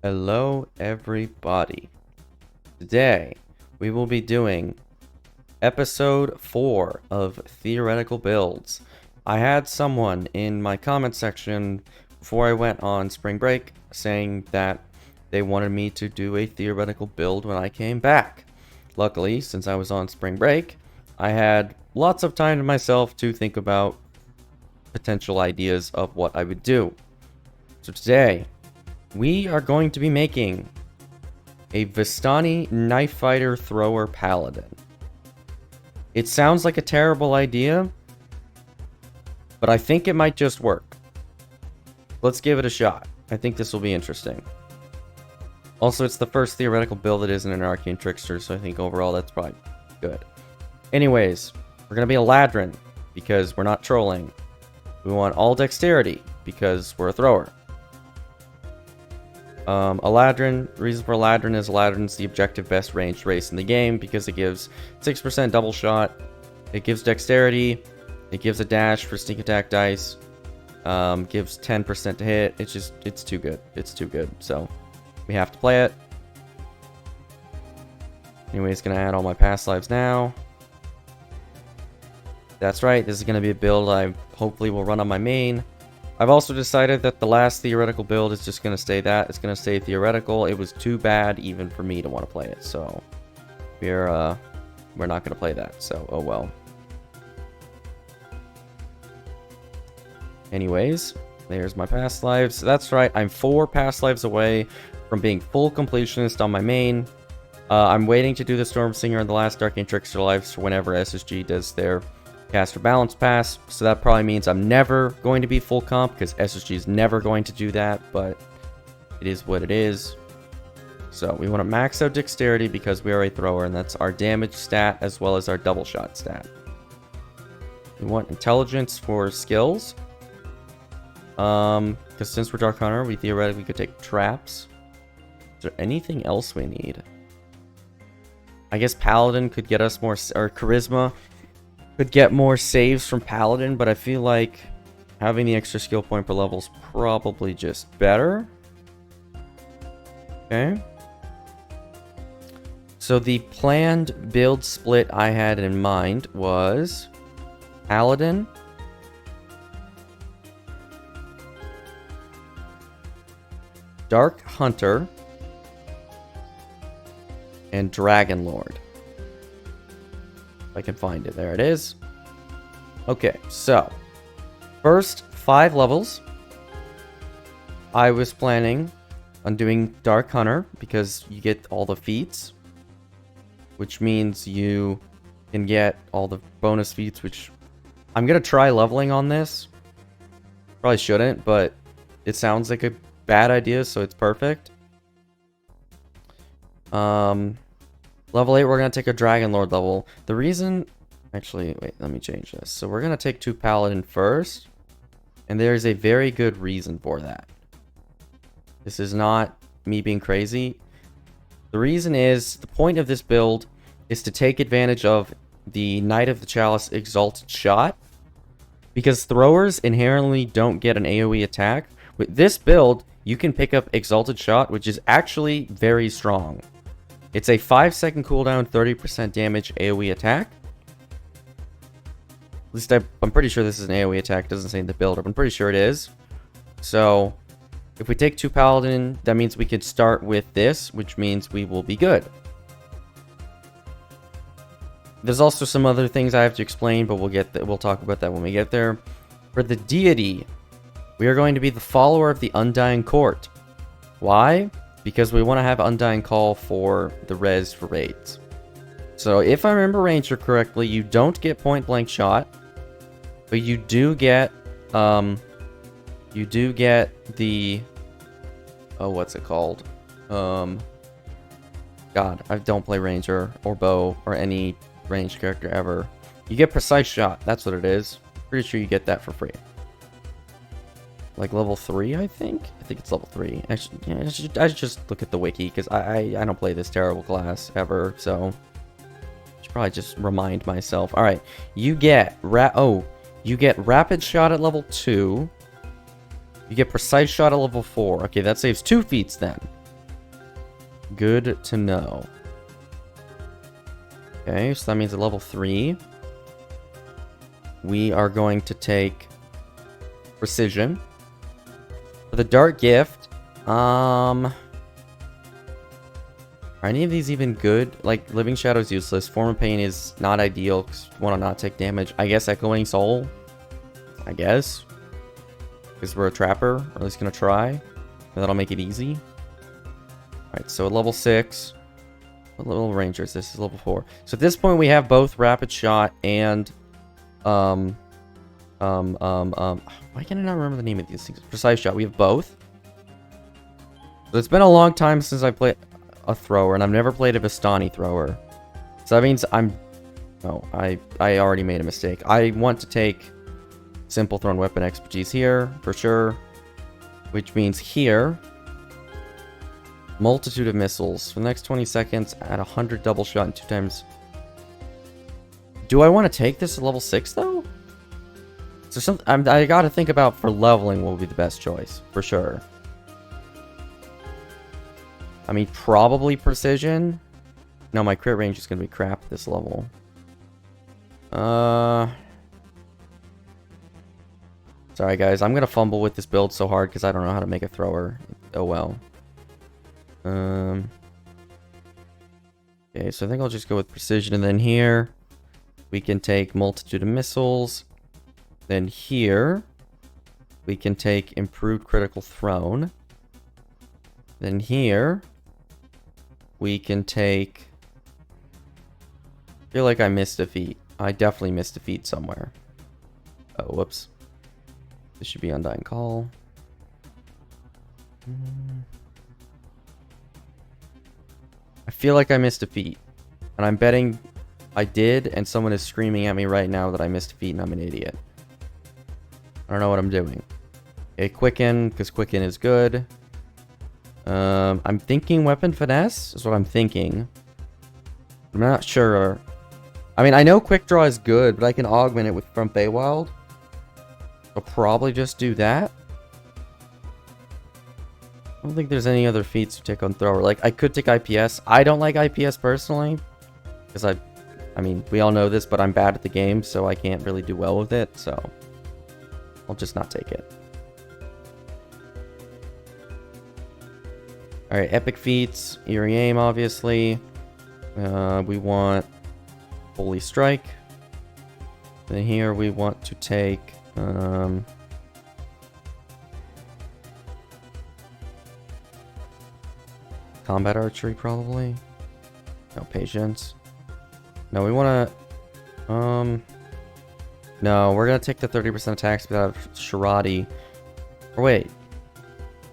Hello everybody. Today we will be doing episode 4 of Theoretical Builds. I had someone in my comment section before I went on spring break saying that they wanted me to do a theoretical build when I came back. Luckily, since I was on spring break, I had lots of time to myself to think about potential ideas of what I would do. So today, we are going to be making a Vistani Knife Fighter Thrower Paladin. It sounds like a terrible idea, but I think it might just work. Let's give it a shot. I think this will be interesting. Also, it's the first theoretical build that isn't an Arcane Trickster, so I think overall that's probably good. Anyways, we're going to be a Ladrin, because we're not trolling. We want all dexterity, because we're a thrower. Ladrin, the reason for Ladrin is Ladrin's the objective best ranged race in the game because it gives 6% double shot, it gives dexterity, it gives a dash for sneak attack dice, gives 10% to hit. It's too good. It's too good. So we have to play it. Anyways, gonna add all my past lives now. That's right, this is gonna be a build I hopefully will run on my main. I've also decided that the last theoretical build is just going to stay that. It's going to stay theoretical. It was too bad even for me to want to play it. So we're not going to play that. So, oh well. Anyways, there's my past lives. That's right. I'm 4 past lives away from being full completionist on my main. I'm waiting to do the Storm Singer and the last Arcane Trickster lives for whenever SSG does their caster balance pass, so that probably means I'm never going to be full comp because SSG is never going to do that, but it is what it is. So we want to max out dexterity because we are a thrower, and that's our damage stat as well as our double shot stat. We want intelligence for skills, because since we're Dark Hunter, we theoretically could take traps. Is there anything else we need? I guess Paladin could get us more, or Charisma could get more saves from Paladin, but I feel like having the extra skill point per level is probably just better. Okay. So the planned build split I had in mind was Paladin, Dark Hunter, and Dragon Lord. If I can find it. There it is. Okay, so first 5 levels I was planning on doing Dark Hunter because you get all the feats, which means you can get all the bonus feats, which I'm gonna try leveling on this. Probably shouldn't, but it sounds like a bad idea, so it's perfect. Level 8, we're going to take a Dragon Lord level. The reason... Actually, wait, let me change this. So we're going to take 2 Paladin first. And there's a very good reason for that. This is not me being crazy. The reason is, the point of this build is to take advantage of the Knight of the Chalice Exalted Shot. Because throwers inherently don't get an AoE attack. With this build, you can pick up Exalted Shot, which is actually very strong. It's a 5-second cooldown, 30% damage AoE attack. At least I'm pretty sure this is an AoE attack. It doesn't say in the build, but I'm pretty sure it is. So, if we take 2 Paladin, that means we can start with this, which means we will be good. There's also some other things I have to explain, but we'll talk about that when we get there. For the deity, we are going to be the follower of the Undying Court. Why? Because we want to have Undying Call for the res for raids. So if I remember Ranger correctly, you don't get point blank shot, but you do get the what's it called? God, I don't play Ranger or Bow or any ranged character ever. You get precise shot. That's what it is. Pretty sure you get that for free. Like level 3, I think it's level 3. Actually, yeah, I should just look at the wiki because I don't play this terrible class ever, so I should probably just remind myself. All right, you get rapid shot at level 2. You get precise shot at level 4. Okay, that saves 2 feats then. Good to know. Okay, so that means at level 3, we are going to take Precision. For the Dark Gift, are any of these even good? Like, Living Shadow's useless. Form of Pain is not ideal because you want to not take damage. I guess Echoing Soul. I guess. Because we're a trapper. Or at least going to try. And that'll make it easy. Alright, so at level 6. What level ranger is this? This is level 4. So at this point we have both Rapid Shot and why can I not remember the name of these things? Precise Shot. We have both. So it's been a long time since I played a thrower, and I've never played a Vistani thrower. So that means I already made a mistake. I want to take Simple Thrown Weapon Expertise here, for sure. Which means here, multitude of missiles. For the next 20 seconds, at 100 double shot and 2 times. Do I want to take this at level 6, though? So something I gotta think about for leveling what would be the best choice, for sure. I mean, probably Precision. No, my crit range is gonna be crap at this level. Sorry, guys. I'm gonna fumble with this build so hard because I don't know how to make a thrower. Oh, well. Okay, so I think I'll just go with Precision, and then here we can take Multitude of Missiles. Then here we can take Improved Critical Thrown. Then here we can take... I feel like I missed a feat. I definitely missed a feat somewhere. Oh, whoops. This should be Undying Call. I feel like I missed a feat. And I'm betting I did, and someone is screaming at me right now that I missed a feat and I'm an idiot. I don't know what I'm doing. Okay, Quicken, because Quicken is good. I'm thinking Weapon Finesse is what I'm thinking. I'm not sure. I mean, I know Quick Draw is good, but I can augment it with from Feywild. I'll probably just do that. I don't think there's any other feats to take on Thrower. Like, I could take IPS. I don't like IPS personally. Because I mean, we all know this, but I'm bad at the game, so I can't really do well with it. So, I'll just not take it. Alright, Epic Feats. Eerie Aim, obviously. We want Holy Strike. Then here we want to take... Combat Archery, probably. No, Patience. No, we want to... No, we're going to take the 30% attack speed out of Shirati. Or wait.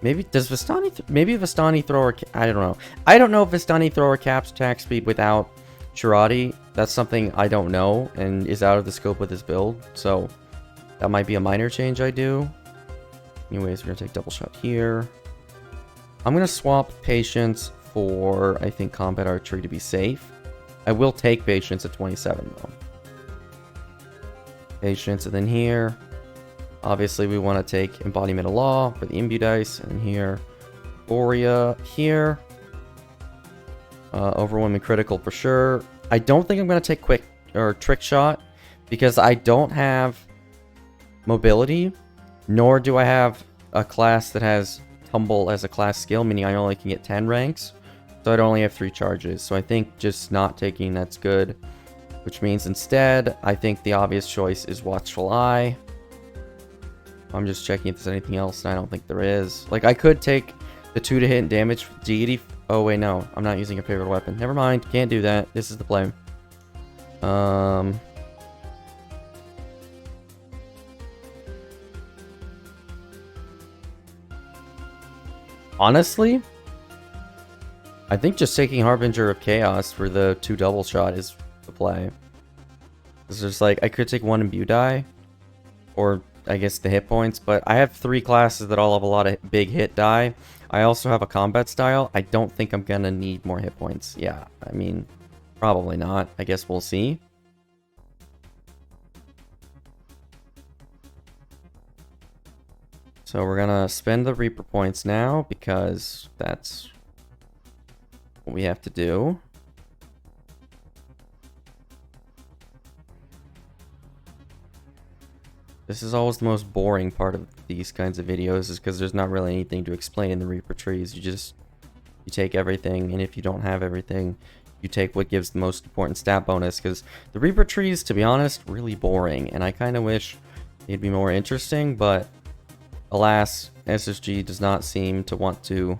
Maybe... Does Vistani... Maybe Vistani Thrower... I don't know. I don't know if Vistani Thrower caps attack speed without Shirati. That's something I don't know and is out of the scope of this build. So, that might be a minor change I do. Anyways, we're going to take Double Shot here. I'm going to swap Patience for, I think, Combat Archery to be safe. I will take Patience at 27, though. Patience, and then here, obviously, we want to take Embodiment of Law for the Imbue dice, and here, Borea here. Overwhelming Critical for sure. I don't think I'm going to take Quick, or Trick Shot, because I don't have Mobility, nor do I have a class that has Tumble as a class skill, meaning I only can get 10 ranks. So I'd only have 3 charges. So I think just not taking that's good. Which means instead, I think the obvious choice is Watchful Eye. I'm just checking if there's anything else, and I don't think there is. Like, I could take the 2 to hit and damage Deity. Oh, wait, no. I'm not using a favorite weapon. Never mind. Can't do that. This is the play. Honestly, I think just taking Harbinger of Chaos for the 2 double shot is the play. It's just like, I could take 1 Imbue die, or I guess the hit points, but I have 3 classes that all have a lot of big hit die. I also have a combat style. I don't think I'm gonna need more hit points. Yeah, I mean, probably not. I guess we'll see. So we're gonna spend the Reaper points now, because that's what we have to do. This is always the most boring part of these kinds of videos, is because there's not really anything to explain in the Reaper trees. You take everything, and if you don't have everything, you take what gives the most important stat bonus, because the Reaper trees, to be honest, really boring, and I kind of wish they'd be more interesting, but alas, SSG does not seem to want to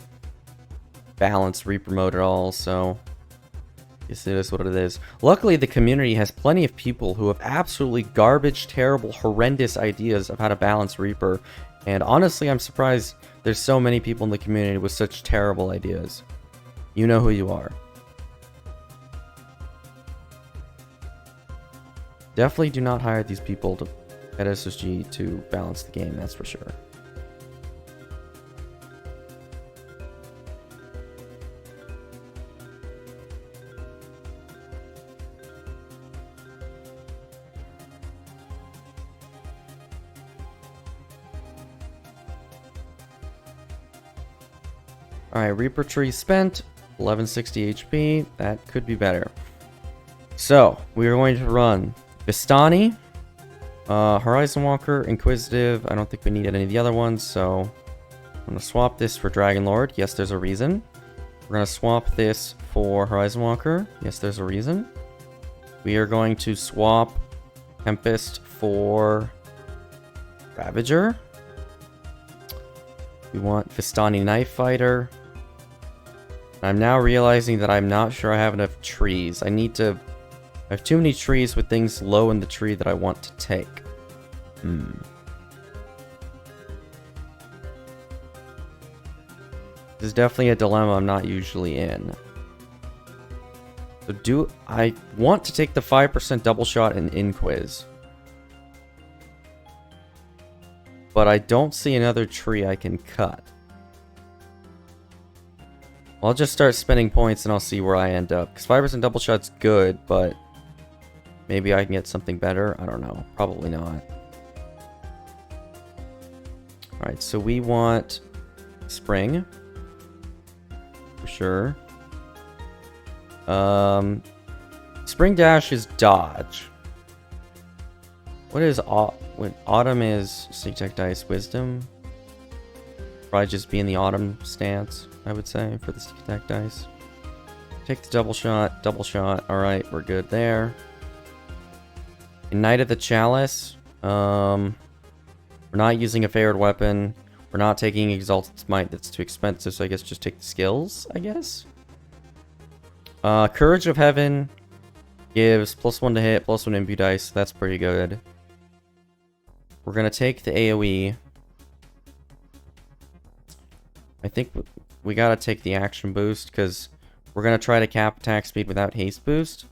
balance Reaper mode at all, so I guess it is what it is. Luckily, the community has plenty of people who have absolutely garbage, terrible, horrendous ideas of how to balance Reaper, and honestly, I'm surprised there's so many people in the community with such terrible ideas. You know who you are. Definitely do not hire these people at SSG to balance the game, that's for sure. Alright, Reaper tree spent, 1160 HP, that could be better. So, we are going to run Vistani, Horizon Walker, Inquisitive. I don't think we need any of the other ones, so I'm going to swap this for Dragon Lord. Yes, there's a reason. We're going to swap this for Horizon Walker. Yes, there's a reason. We are going to swap Tempest for Ravager. We want Vistani Knife Fighter. I'm now realizing that I'm not sure I have enough trees. I have too many trees with things low in the tree that I want to take. This is definitely a dilemma I'm not usually in. So I want to take the 5% double shot in Inquiz. But I don't see another tree I can cut. I'll just start spending points and I'll see where I end up. Because 5% double shot's good, but maybe I can get something better. I don't know. Probably not. Alright, so we want Spring. For sure. Spring Dash is dodge. What is when Autumn is Sneak Attack Dice Wisdom? Probably just be in the Autumn stance, I would say, for the Sneak Attack Dice. Take the double shot, alright, we're good there. Knight of the Chalice. We're not using a favored weapon. We're not taking Exalted Smite, that's too expensive, so I guess just take the skills, I guess. Courage of Heaven gives +1 to hit, +1 imbue dice, that's pretty good. We're gonna take the AoE. I think we gotta take the action boost, because we're gonna try to cap attack speed without haste boost.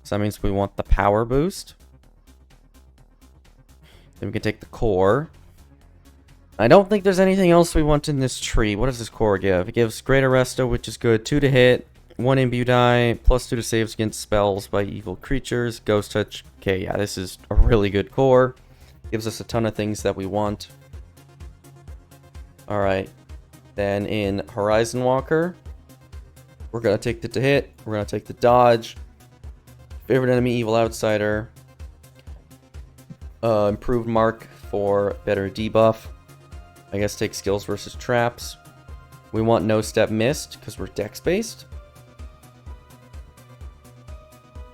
So that means we want the power boost. Then we can take the core. I don't think there's anything else we want in this tree. What does this core give? It gives Great Arresto, which is good. 2 to hit, 1 imbue die, +2 to saves against spells by evil creatures. Ghost Touch. Okay, yeah, this is a really good core. Gives us a ton of things that we want. Alright. Then in Horizon Walker, we're going to take the to hit. We're going to take the dodge. Favorite enemy, Evil Outsider. Improved mark for better debuff. I guess take skills versus traps. We want no step missed because we're dex based.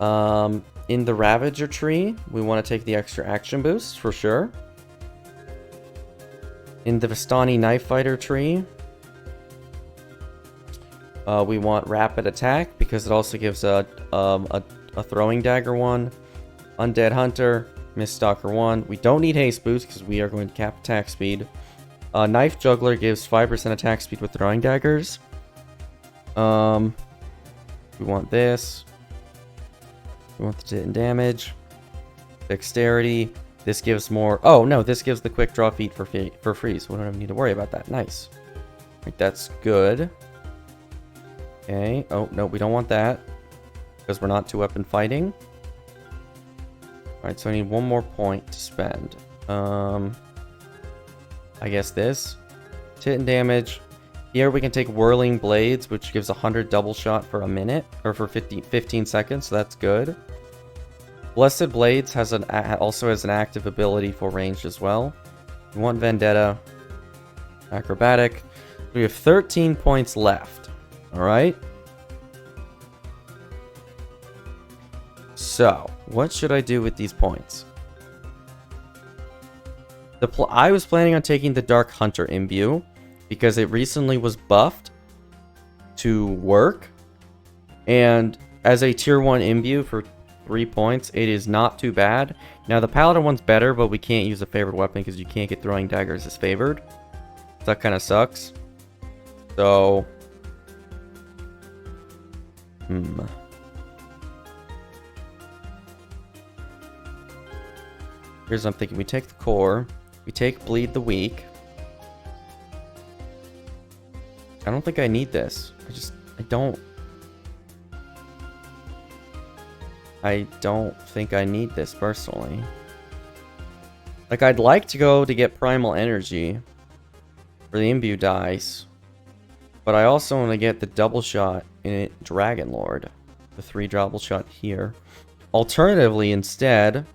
In the Ravager tree, we want to take the extra action boost for sure. In the Vistani Knife Fighter tree, we want rapid attack because it also gives a throwing dagger 1. Undead Hunter, Miststalker 1. We don't need haste boost because we are going to cap attack speed. Knife Juggler gives 5% attack speed with throwing daggers. We want this. We want the hit and damage. Dexterity. This gives more. Oh no, this gives the quick draw feat for free, so we don't even need to worry about that. Nice. Right, that's good. Okay. Oh no, we don't want that because we're not 2-weapon fighting. Alright, so I need one more point to spend. I guess this. Hit and damage. Here we can take Whirling Blades, which gives 100 double shot for a minute, or for 15 seconds, so that's good. Blessed Blades has also has an active ability for ranged as well. We want Vendetta. Acrobatic. We have 13 points left. Alright? So, what should I do with these points? I was planning on taking the Dark Hunter Imbue, because it recently was buffed to work. And as a tier 1 Imbue for 3 points, it is not too bad. Now, the Paladin one's better, but we can't use a favored weapon because you can't get throwing daggers as favored. So that kind of sucks. So... Here's what I'm thinking. We take the core. We take Bleed the Weak. I don't think I need this. I don't think I need this personally. Like, I'd like to go to get Primal Energy for the Imbue dice, but I also want to get the double shot in Dragon Lord. The 3 double shot here. Alternatively, instead,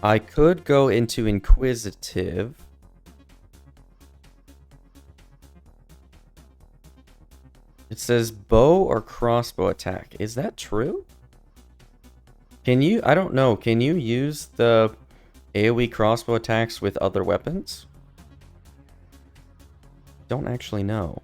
I could go into Inquisitive. It says bow or crossbow attack. Is that true? Can you... I don't know. Can you use the AoE crossbow attacks with other weapons? Don't actually know.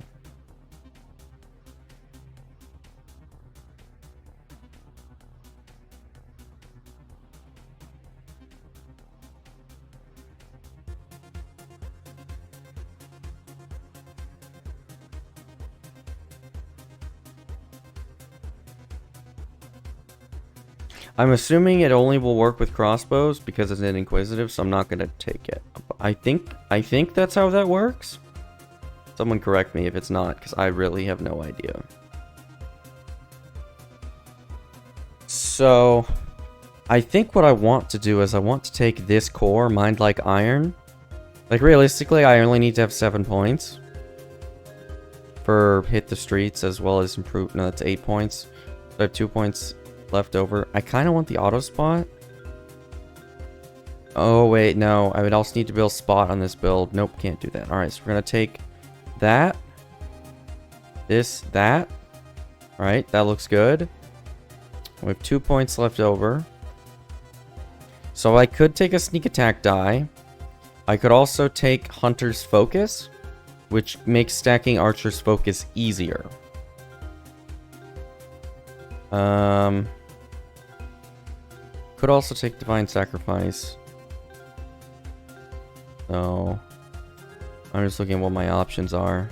I'm assuming it only will work with crossbows because it's an Inquisitive, so I'm not going to take it. I think that's how that works. Someone correct me if it's not, because I really have no idea. So, I think what I want to do is I want to take this core, Mind Like Iron. Like, realistically, I only need to have 7 points for Hit the Streets, as well as improve... No, that's 8 points. So I have 2 points left over. I kind of want the auto spot. Oh, wait, no. I would also need to build spot on this build. Nope, can't do that. Alright, so we're going to take that. This, that. Alright, that looks good. We have 2 points left over. So I could take a sneak attack die. I could also take Hunter's Focus, which makes stacking Archer's Focus easier. Could also take Divine Sacrifice. So, I'm just looking at what my options are.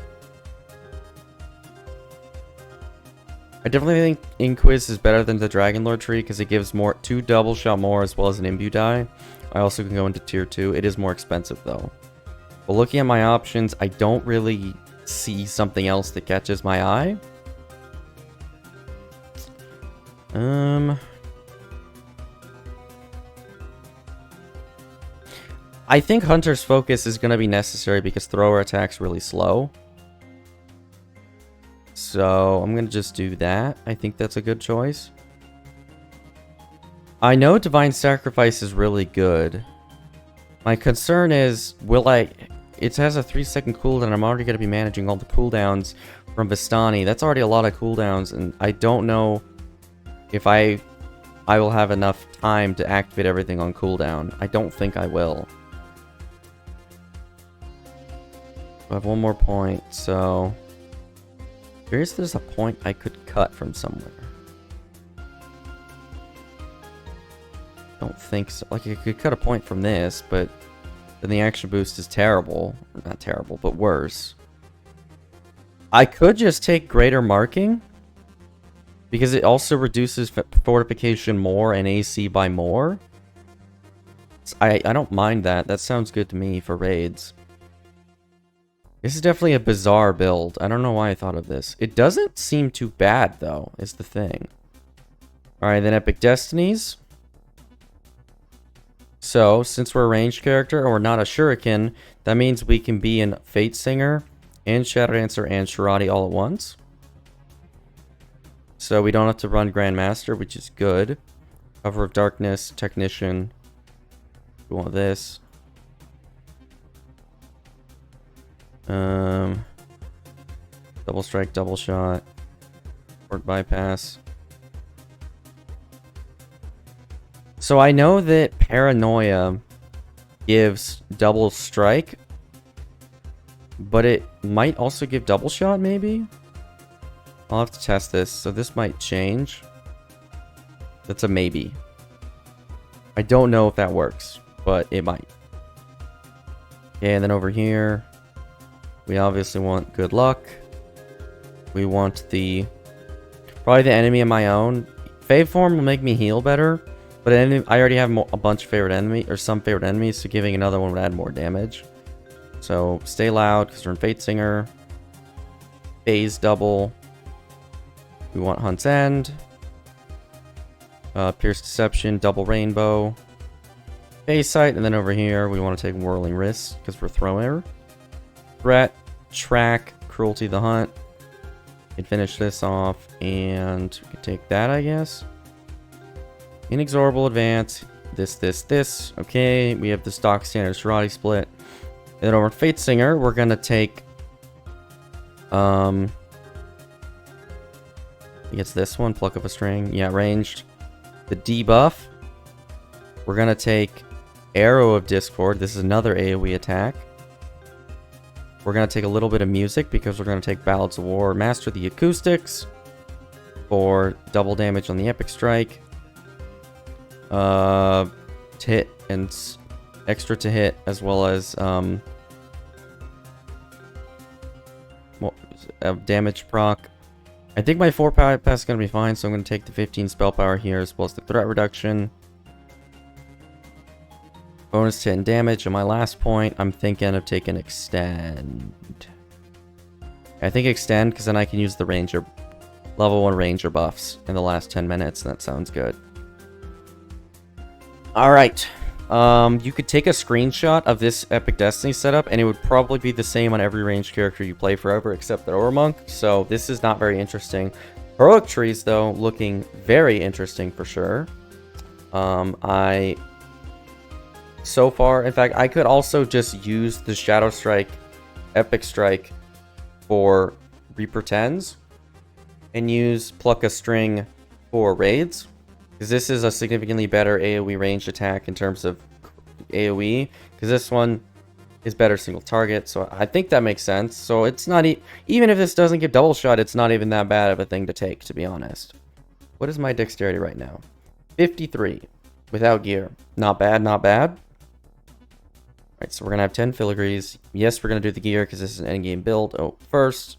I definitely think Inquis is better than the Dragon Lord tree because it gives 2 double shot more as well as an Imbue die. I also can go into tier 2. It is more expensive though. But looking at my options, I don't really see something else that catches my eye. I think Hunter's Focus is going to be necessary because thrower attack's really slow. So I'm going to just do that. I think that's a good choice. I know Divine Sacrifice is really good. My concern is, it has a 3-second cooldown. I'm already going to be managing all the cooldowns from Vistani. That's already a lot of cooldowns, and I don't know if I will have enough time to activate everything on cooldown. I don't think I will. I have 1 more point, so... Curious if there's a point I could cut from somewhere. Don't think so. Like, I could cut a point from this, but then the action boost is terrible. Not terrible, but worse. I could just take Greater Marking, because it also reduces Fortification more and AC by more. I don't mind that. That sounds good to me for raids. This is definitely a bizarre build. I don't know why I thought of this. It doesn't seem too bad, though, is the thing. Alright, then Epic Destinies. So, since we're a ranged character and we're not a shuriken, that means we can be in Fate Singer and Shadow Dancer and Shirati all at once. So we don't have to run Grandmaster, which is good. Cover of Darkness, Technician. We want this. Double Strike, Double Shot. Port Bypass. So I know that Paranoia gives Double Strike, but it might also give Double Shot, maybe? I'll have to test this, so this might change. That's a maybe. I don't know if that works, but it might. Okay, and then over here, we obviously want Good Luck. We want probably the enemy of my own. Fave Form will make me heal better, but I already have a bunch of favorite enemies, or some favorite enemies, so giving another one would add more damage. So stay loud, because we're in Fate Singer. Phase Double. We want Hunt's End. Pierce Deception, Double Rainbow. Phase Sight, and then over here we want to take Whirling Wrist, because we're Thrower. Threat, Track, Cruelty the Hunt. We can finish this off, and we can take that, I guess. Inexorable Advance. This. Okay, we have the stock standard Shirati split. And then over in Fate Singer, we're going to take... It's this one, Pluck of a String. Yeah, ranged. The debuff. We're going to take Arrow of Discord. This is another AoE attack. We're going to take a little bit of music because we're going to take Ballads of War. Master the Acoustics for double damage on the Epic Strike. To hit and extra to hit, as well as damage proc. I think my 4 pass is going to be fine, so I'm going to take the 15 spell power here, as well as the threat reduction. Bonus to hit and damage. On my last point, I'm thinking of taking Extend. I think Extend, because then I can use the Ranger, level 1 Ranger buffs in the last 10 minutes, and that sounds good. Alright. You could take a screenshot of this Epic Destiny setup, and it would probably be the same on every ranged character you play forever, except the Aura Monk, so this is not very interesting. Heroic Trees, though, looking very interesting for sure. So far, in fact, I could also just use the Shadow Strike, Epic Strike for Reaper 10s, and use Pluck a String for raids. Because this is a significantly better AoE ranged attack in terms of AoE. Because this one is better single target. So I think that makes sense. So it's not... even if this doesn't give double shot, it's not even that bad of a thing to take, to be honest. What is my dexterity right now? 53. Without gear. Not bad, not bad. Alright, so we're going to have 10 filigrees. Yes, we're going to do the gear because this is an endgame build. Oh, first,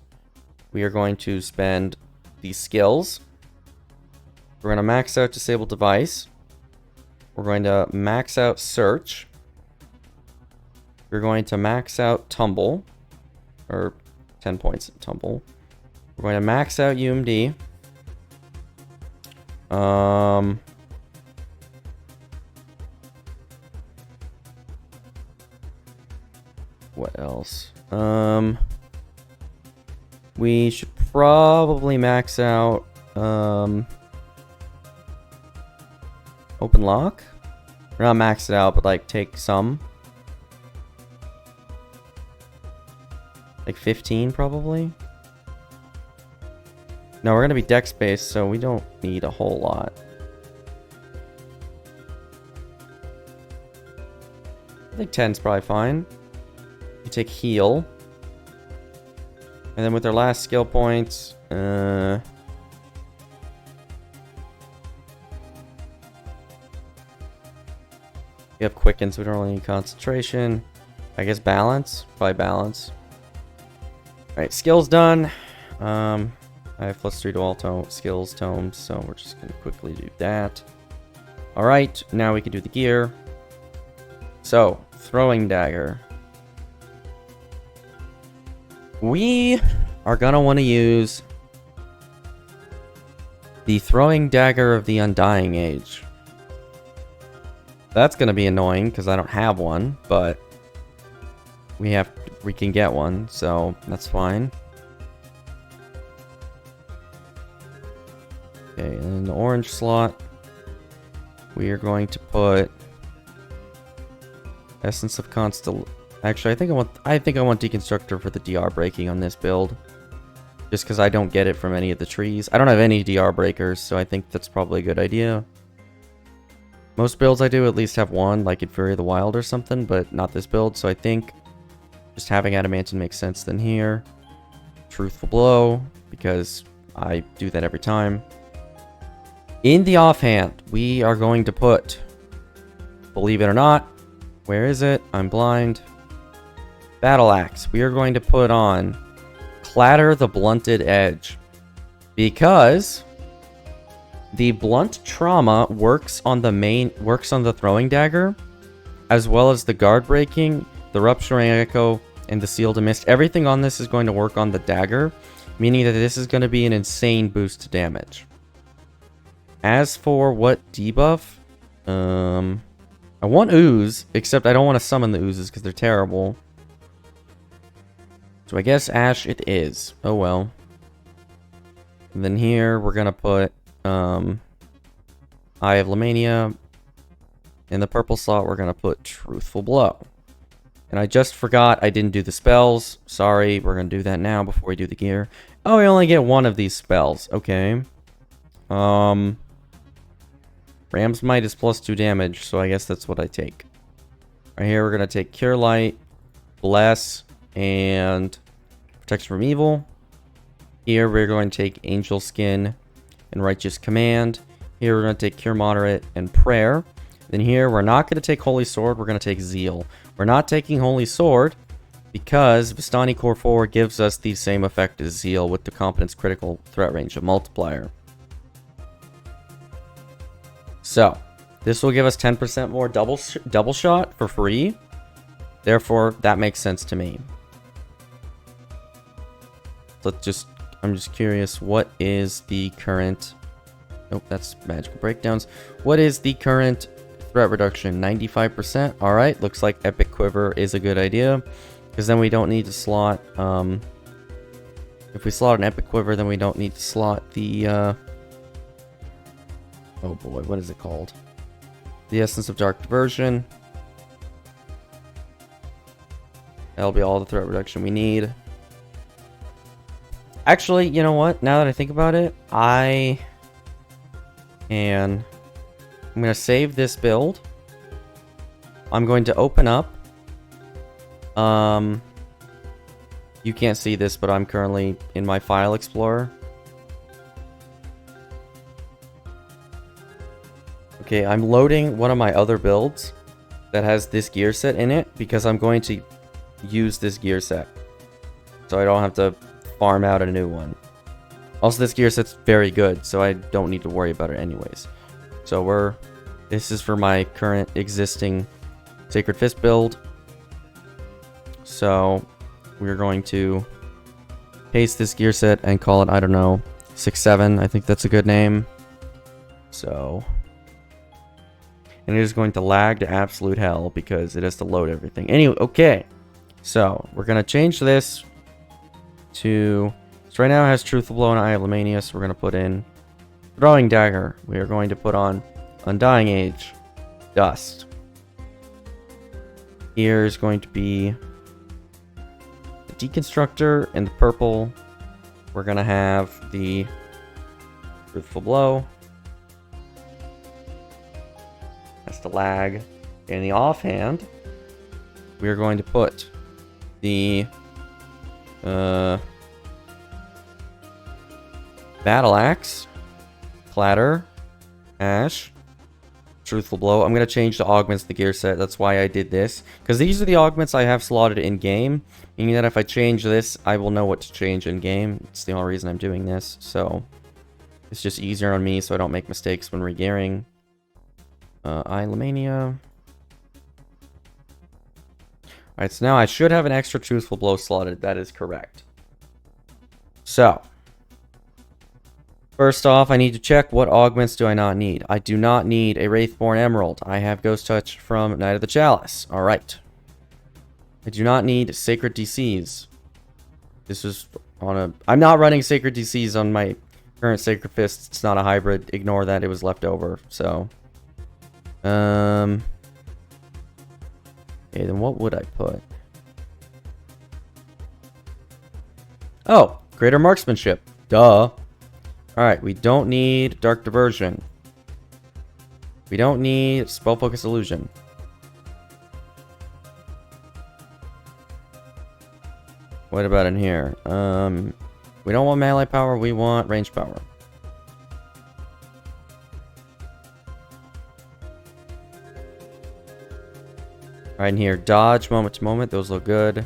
we are going to spend these skills. We're going to max out Disable Device. We're going to max out Search. We're going to max out Tumble. Or 10 points at Tumble. We're going to max out UMD. What else? We should probably max out... Open Lock? We're not max it out, but like take some. Like 15 probably? No, we're gonna be dex based, so we don't need a whole lot. I think 10's probably fine. You take heal. And then with our last skill points, we have Quicken, so we don't really need concentration. I guess balance? Probably balance. Alright, skills done. I have +3 to all skills tomes, so we're just going to quickly do that. Alright, now we can do the gear. So, Throwing Dagger. We are going to want to use the Throwing Dagger of the Undying Age. That's gonna be annoying because I don't have one, but we can get one, so that's fine. Okay, and in the orange slot, we are going to put Essence of Constel. Actually, I think I want Deconstructor for the DR breaking on this build, just because I don't get it from any of the trees. I don't have any DR breakers, so I think that's probably a good idea. Most builds I do at least have one, like in Fury of the Wild or something, but not this build, so I think just having Adamantine makes sense then here. Truthful Blow, because I do that every time. In the offhand, we are going to put, believe it or not, where is it? I'm blind. Battle Axe. We are going to put on Clatter the Blunted Edge, because the blunt trauma works on the throwing dagger, as well as the guard breaking, the rupturing echo, and the seal to mist. Everything on this is going to work on the dagger, meaning that this is going to be an insane boost to damage. As for what debuff, I want ooze, except I don't want to summon the oozes because they're terrible. So I guess Ash it is. Oh well. And then here we're gonna put Eye of Lamania. In the purple slot we're gonna put Truthful Blow. And I just forgot I didn't do the spells. Sorry, we're gonna do that now before we do the gear. Oh, we only get one of these spells. Okay. Ram's Might is +2 damage, so I guess that's what I take. Right here we're gonna take Cure Light, Bless, and Protection from Evil. Here we're going to take Angel Skin and Righteous Command. Here we're going to take Cure Moderate and Prayer. Then here we're not going to take Holy Sword, we're going to take Zeal. We're not taking Holy Sword because Vistani Core 4 gives us the same effect as Zeal with the Competence Critical Threat Range of Multiplier. So, this will give us 10% more double shot for free. Therefore, that makes sense to me. I'm just curious, what is the current... Nope, that's magical breakdowns. What is the current threat reduction? 95%? Alright, looks like Epic Quiver is a good idea. Because then we don't need to slot... if we slot an Epic Quiver, then we don't need to slot the... oh boy, what is it called? The Essence of Dark Diversion. That'll be all the threat reduction we need. Actually, you know what? Now that I think about it, I'm going to save this build. I'm going to open up. You can't see this, but I'm currently in my file explorer. Okay, I'm loading one of my other builds that has this gear set in it because I'm going to use this gear set. So I don't have to farm out a new one. Also, this gear set's very good, so I don't need to worry about it anyways. So this is for my current existing Sacred Fist build. So we're going to paste this gear set and call it, I don't know, 6-7. I think that's a good name. So... and it is going to lag to absolute hell because it has to load everything. Anyway, okay. So, we're going to change this to... so right now it has Truthful Blow and Eye of Lamania, so we're going to put in Throwing Dagger. We are going to put on Undying Age. Dust. Here is going to be the Deconstructor. In the purple, we're going to have the Truthful Blow. That's the lag. In the offhand, we are going to put the Battle Axe, Clatter, Ash, Truthful Blow. I'm going to change the augments to the gear set. That's why I did this. Because these are the augments I have slotted in-game. Meaning that if I change this, I will know what to change in-game. It's the only reason I'm doing this. So, it's just easier on me so I don't make mistakes when re-gearing. Eye Lamania. Alright, so now I should have an extra Truthful Blow slotted. That is correct. So, First off, I need to check what augments do I not need. I do not need a Wraithborn Emerald. I have Ghost Touch from Knight of the Chalice. Alright. I do not need Sacred DCs. This is on a... I'm not running Sacred DCs on my current Sacred Fist. It's not a hybrid. Ignore that. It was left over. So... Okay, then what would I put? Oh! Greater Marksmanship. Duh. Alright, we don't need Dark Diversion. We don't need Spell Focus Illusion. What about in here? We don't want melee power, we want range power. Alright, in here, dodge, moment to moment, those look good.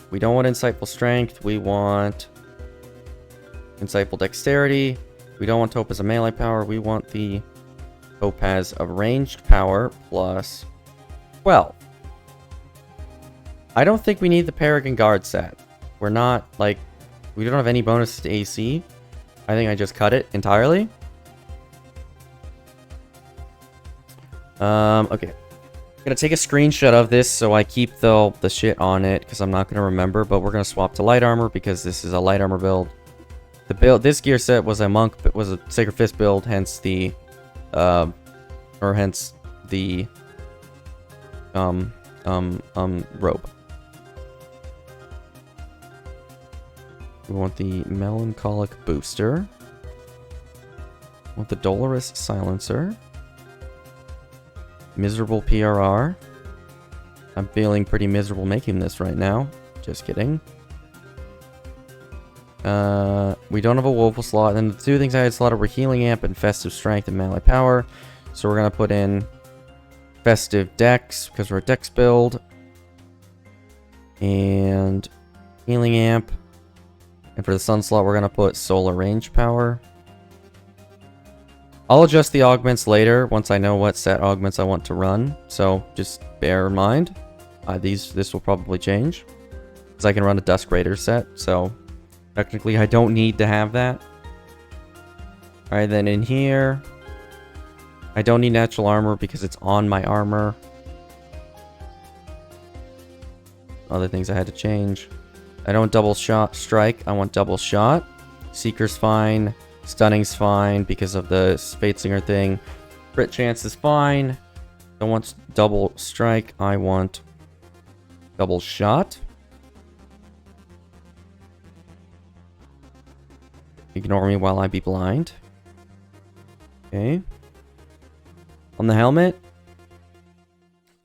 We don't want Insightful Strength, we want Insightful Dexterity. We don't want Topaz of melee power, we want the Topaz of ranged power plus 12. I don't think we need the Paragon Guard set. We're not, like, we don't have any bonuses to AC. I think I just cut it entirely. Okay. I'm gonna take a screenshot of this so I keep the shit on it, because I'm not gonna remember, but we're gonna swap to light armor because this is a light armor build. The build, this gear set was a monk, was a Sacred Fist build, hence the, robe. We want the Melancholic Booster. We want the Dolorous Silencer. Miserable PRR. I'm feeling pretty miserable making this right now. Just kidding. We don't have a woeful slot. And the two things I had slotted were Healing Amp and Festive Strength and Melee Power. So we're going to put in Festive Dex, because we're a Dex build. And Healing Amp. And for the Sun slot, we're going to put Solar Range Power. I'll adjust the augments later, once I know what set augments I want to run. So, just bear in mind. This will probably change. Because I can run a Dusk Raider set, so... Technically, I don't need to have that. Alright, then in here... I don't need natural armor because it's on my armor. Other things I had to change. I don't double shot strike, I want double shot. Seeker's fine. Stunning's fine because of the Fate Singer thing. Crit chance is fine. Don't want double strike, I want double shot. Ignore me while I be blind. Okay. On the helmet.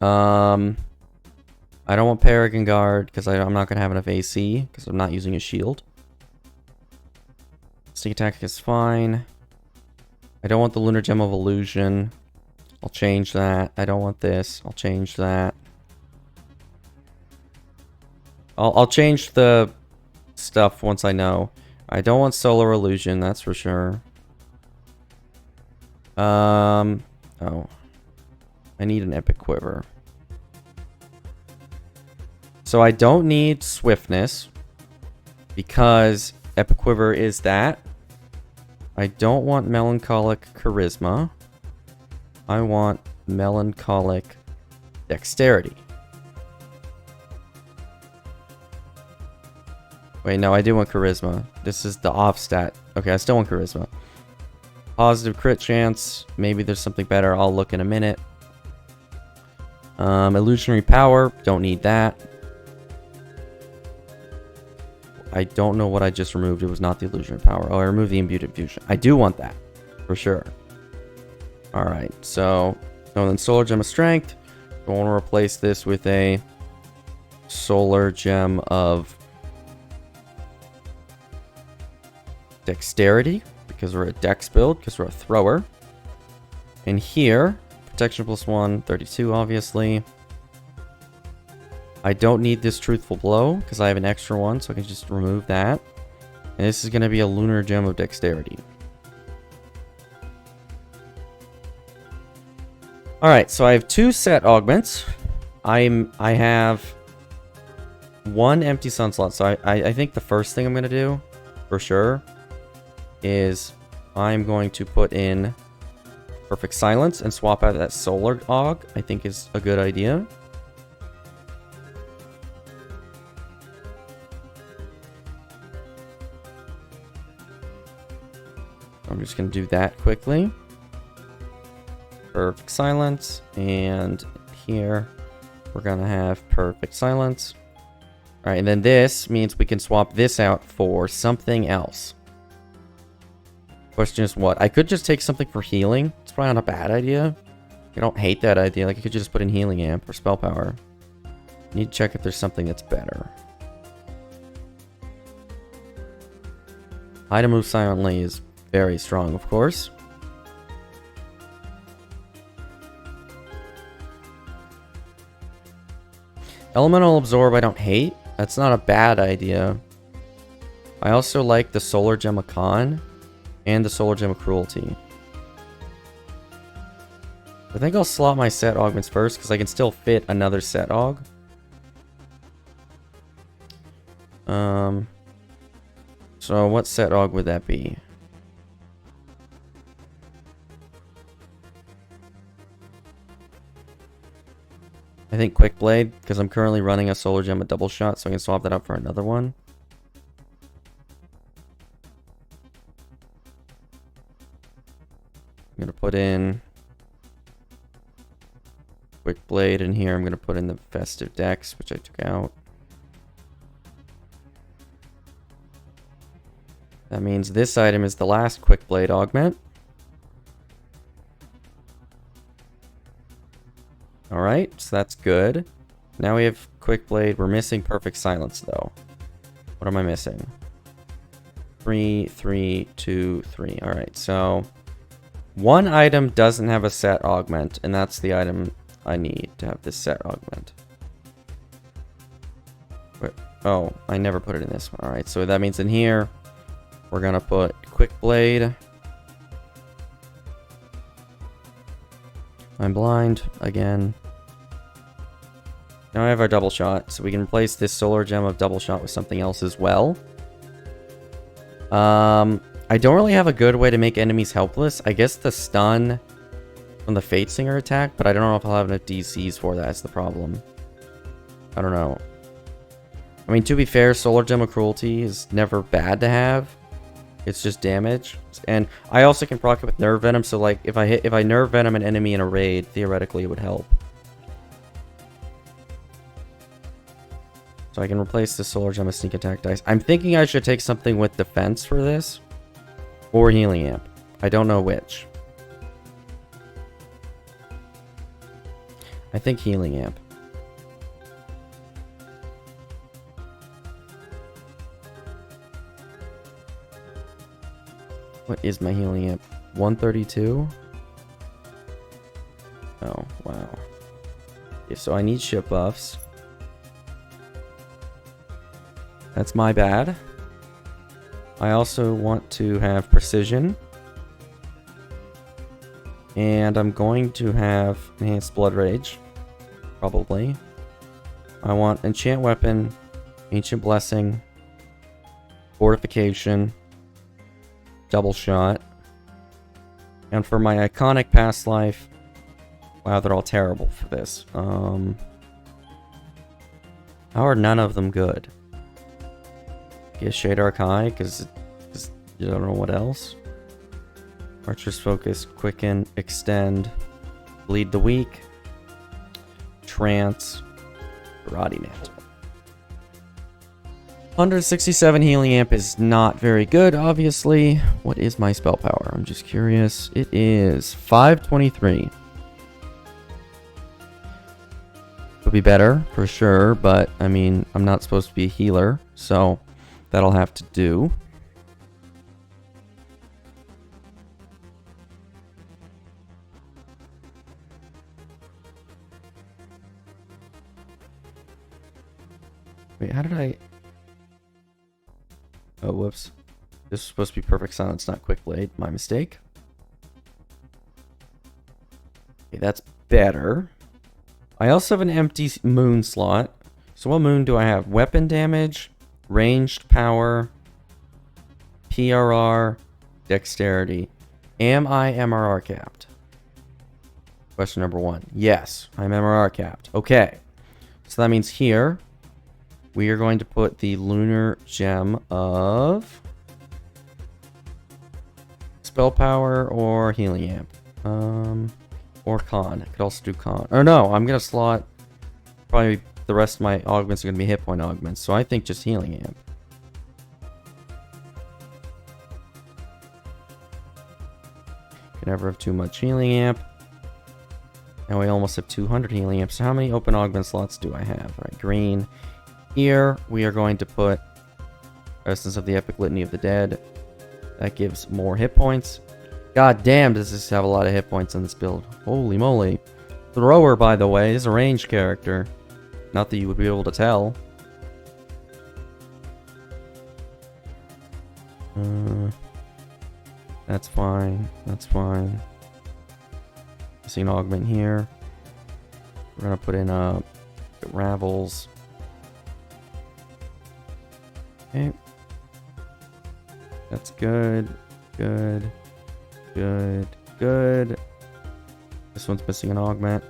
I don't want Paragon Guard because I'm not going to have enough AC because I'm not using a shield. Sneak attack is fine. I don't want the Lunar Gem of Illusion. I'll change that. I don't want this. I'll change that. I'll change the stuff once I know. I don't want Solar Illusion, that's for sure. Oh. I need an Epic Quiver. So I don't need Swiftness, because Epic Quiver is that. I don't want Melancholic Charisma. I want Melancholic Dexterity. Wait, no, I do want Charisma. This is the off stat. Okay, I still want Charisma. Positive crit chance. Maybe there's something better. I'll look in a minute. Illusionary Power. Don't need that. I don't know what I just removed. It was not the Illusionary Power. Oh, I removed the Imbued Infusion. I do want that. For sure. Alright, so... Oh, then Solar Gem of Strength. I want to replace this with a Solar Gem of Dexterity, because we're a Dex build, because we're a thrower. And here, Protection +1, 32 obviously. I don't need this Truthful Blow, because I have an extra one, so I can just remove that. And this is going to be a Lunar Gem of Dexterity. Alright, so I have 2 set augments. I have 1 empty sun slot, so I think the first thing I'm going to do, for sure, is I'm going to put in Perfect Silence and swap out that Solar Aug. I think is a good idea. I'm just going to do that quickly. Perfect Silence. And here we're going to have Perfect Silence. Alright, and then this means we can swap this out for something else. Question is what? I could just take something for healing. It's probably not a bad idea. I don't hate that idea. Like, I could just put in Healing Amp or Spell Power. Need to check if there's something that's better. Hide to move silently is very strong, of course. Elemental Absorb I don't hate. That's not a bad idea. I also like the Solar Gem of Con and the Solar Gem of Cruelty. I think I'll slot my set augments first because I can still fit another set aug. So what set aug would that be? I think Quick Blade, because I'm currently running a Solar Gem, a double shot, so I can swap that out for another one. I'm going to put in Quick Blade in here. I'm going to put in the Festive Dex, which I took out. That means this item is the last Quick Blade augment. Alright, so that's good. Now we have Quick Blade. We're missing Perfect Silence, though. What am I missing? 3, 3, 2, 3. Alright, so one item doesn't have a set augment, and that's the item I need to have this set augment. Wait, oh, I never put it in this one. Alright, so that means in here, we're going to put Quick Blade. I'm blind again. Now I have our double shot, so we can replace this Solar Gem of double shot with something else as well. I don't really have a good way to make enemies helpless. I guess the stun from the Fate Singer attack, but I don't know if I'll have enough DCs for that. That's the problem. I don't know. I mean, to be fair, Solar Gem of Cruelty is never bad to have. It's just damage. And I also can proc it with Nerve Venom, so like if I Nerve Venom an enemy in a raid, theoretically it would help. So I can replace the Solar Gem with Sneak Attack dice. I'm thinking I should take something with defense for this. Or Healing Amp. I don't know which. I think Healing Amp. What is my Healing Amp? 132? Oh, wow. Okay, so I need ship buffs. That's my bad. I also want to have precision. And I'm going to have enhanced blood rage. Probably. I want enchant weapon, ancient blessing, fortification, double shot. And for my iconic past life, wow, they're all terrible for this. How are none of them good? Get Shade Arc High, because you don't know what else. Archer's Focus, Quicken, Extend, Bleed the Weak, Trance, Karate Mantle. 167 Healing Amp is not very good, obviously. What is my spell power? I'm just curious. It is 523. Could be better, for sure, but, I mean, I'm not supposed to be a healer, so that'll have to do. Wait, how did I... Oh, whoops. This is supposed to be Perfect Silence, not Quick Blade. My mistake. Okay, that's better. I also have an empty moon slot. So what moon do I have? Weapon damage, ranged power, PRR, Dexterity. Am I MRR capped? Question number 1. Yes, I'm MRR capped. Okay. So that means here, we are going to put the lunar gem of spell power or healing amp. Or con. I could also do con. Or no, I'm going to slot probably the rest of my augments are going to be hit point augments. So I think just healing amp. Can never have too much healing amp. And we almost have 200 healing amps. So how many open augment slots do I have? All right, green. Here, we are going to put Essence of the Epic Litany of the Dead. That gives more hit points. God damn, does this have a lot of hit points in this build. Holy moly. Thrower, by the way, is a ranged character. Not that you would be able to tell. That's fine. That's fine. See an augment here. We're gonna put in Ravels. Okay. That's good. Good. Good. Good. This one's missing an augment.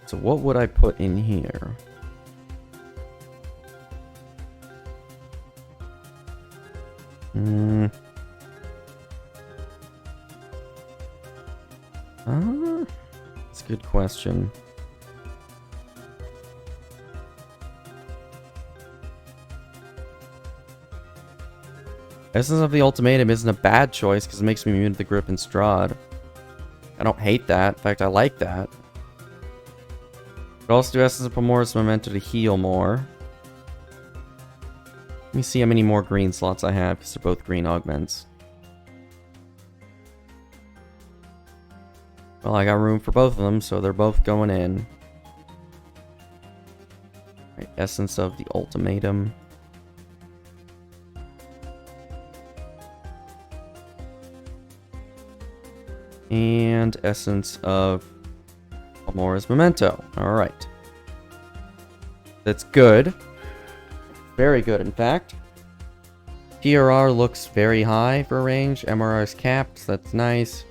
So what would I put in here? That's a good question. Essence of the Ultimatum isn't a bad choice because it makes me immune to the grip and Strahd. I don't hate that. In fact, I like that. Could also do Essence of Pamora's Memento to heal more. Let me see how many more green slots I have because they're both green augments. Well, I got room for both of them, so they're both going in. Right, Essence of the Ultimatum. And Essence of Pamora's Memento. Alright. That's good. Very good, in fact. PRR looks very high for range. MRR is capped, so that's nice.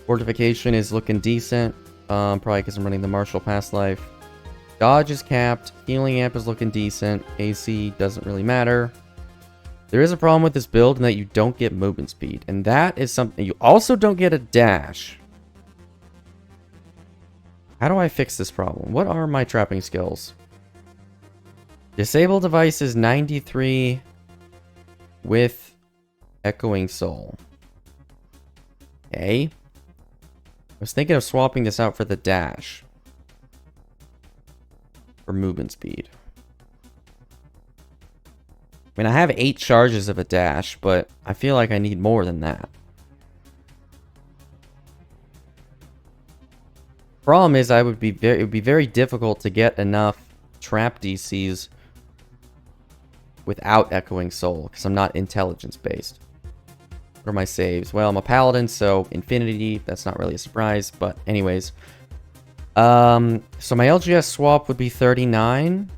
Fortification is looking decent. Probably because I'm running the Martial Past Life. Dodge is capped. Healing Amp is looking decent. AC doesn't really matter. There is a problem with this build in that you don't get movement speed. And that is something... You also don't get a dash. How do I fix this problem? What are my trapping skills? Disable devices 93 with Echoing Soul. Okay. I was thinking of swapping this out for the dash. For movement speed. I mean, I have 8 charges of a dash, but I feel like I need more than that. Problem is, it would be very difficult to get enough trap DCs without Echoing Soul, because I'm not intelligence based. What are my saves? Well, I'm a Paladin, so Infinity, that's not really a surprise, but anyways. So my LGS swap would be 39.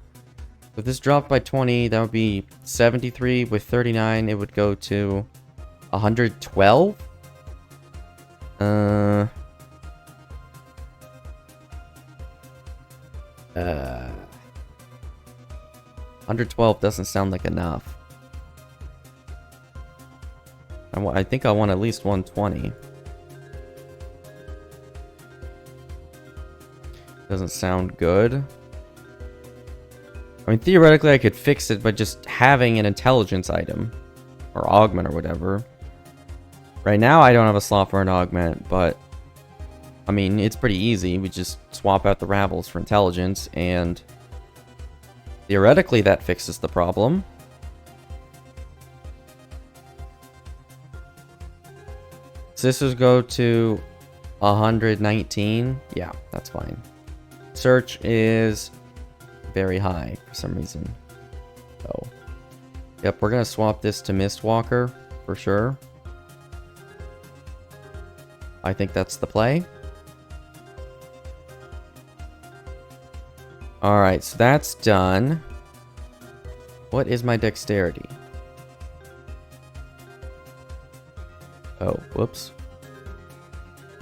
If this dropped by 20, that would be 73. With 39, it would go to 112. 112 doesn't sound like enough. I think I want at least 120. Doesn't sound good. I mean, theoretically, I could fix it by just having an intelligence item. Or augment or whatever. Right now, I don't have a slot for an augment, but... I mean, it's pretty easy. We just swap out the Ravels for intelligence, and... theoretically, that fixes the problem. Sisters go to 119. Yeah, that's fine. Search is very high for some reason. So, yep, we're gonna swap this to Mistwalker for sure. I think that's the play. Alright, so that's done. What is my dexterity? Oh, whoops.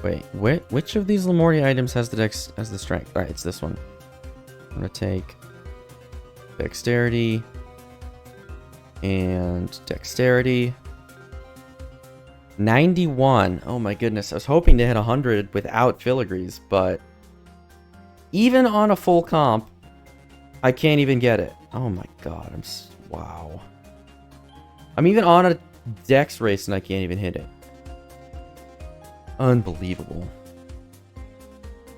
Wait, which of these Lamorti items has the strength? Alright, it's this one. I'm gonna take dexterity and dexterity. 91. Oh my goodness. I was hoping to hit 100 without filigrees, but even on a full comp, I can't even get it. Oh my god. Wow. I'm even on a dex race and I can't even hit it. Unbelievable.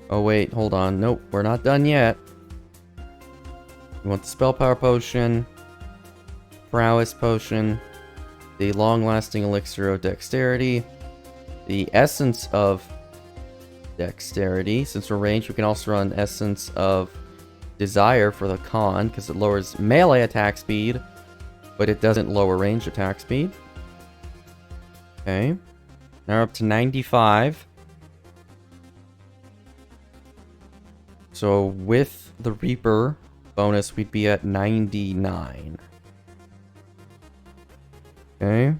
Oh wait, hold on. Nope, we're not done yet. We want the spell power potion, prowess potion, the long-lasting elixir of dexterity, the essence of dexterity. Since we're ranged, we can also run essence of desire for the con, because it lowers melee attack speed, but it doesn't lower range attack speed. Okay. Now we're up to 95. So with the Reaper bonus, we'd be at 99. Okay.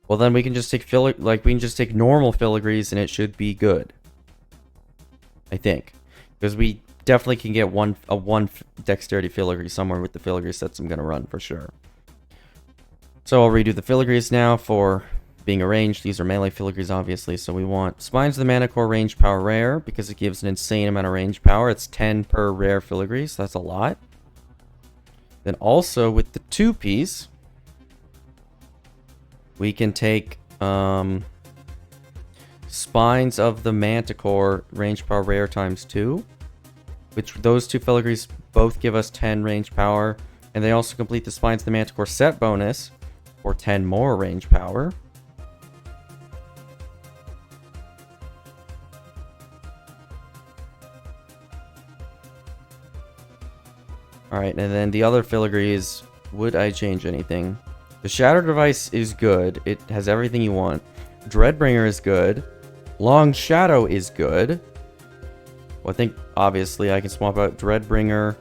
Well, then we can just take we can just take normal filigrees and it should be good. I think. Because we definitely can get a one dexterity filigree somewhere with the filigree sets I'm going to run for sure. So I'll redo the filigrees now for being arranged. These are melee filigrees, obviously. So we want Spines of the Manicore range power rare because it gives an insane amount of range power. It's 10 per rare filigree, so that's a lot. Then also with the 2-piece, we can take Spines of the Manticore range power rare times 2. Which those two filigrees both give us 10 range power. And they also complete the Spines of the Manticore set bonus for 10 more range power. Alright, and then the other filigrees, would I change anything? The Shatter Device is good. It has everything you want. Dreadbringer is good. Long Shadow is good. Well, I think, obviously, I can swap out Dreadbringer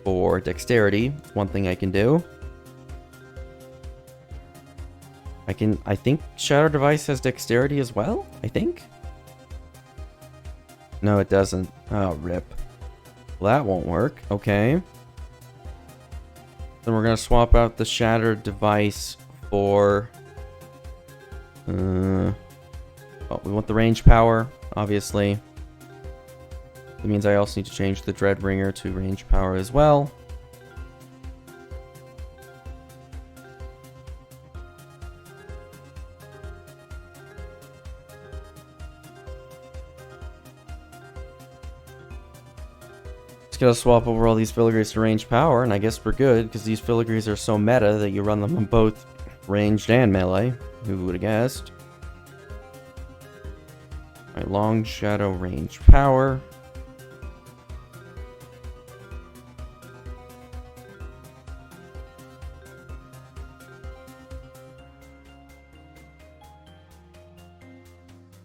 for Dexterity. It's one thing I can do. I think Shatter Device has Dexterity as well? I think? No, it doesn't. Oh, rip. Well, that won't work. Okay. Then we're going to swap out the Shattered Device for... oh, we want the range power, obviously. That means I also need to change the Dreadbringer to range power as well. Just gotta swap over all these filigrees to range power, and I guess we're good, because these filigrees are so meta that you run them on both ranged and melee. Who would have guessed? Alright, Long Shadow range power.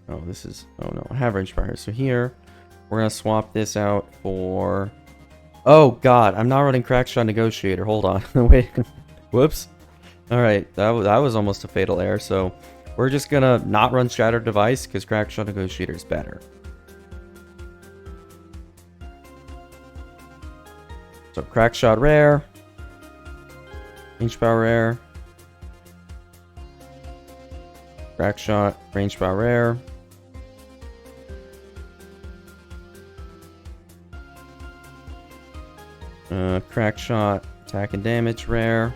Oh, this is... Oh no, I have range power. So here, we're gonna swap this out for... Oh god, I'm not running Crackshot Negotiator. Hold on. Wait. Whoops. Alright, that was almost a fatal error, so we're just gonna not run Shattered Device because Crackshot Negotiator is better. So Crackshot rare, range power rare, Crackshot range power rare, Crackshot attack and damage rare.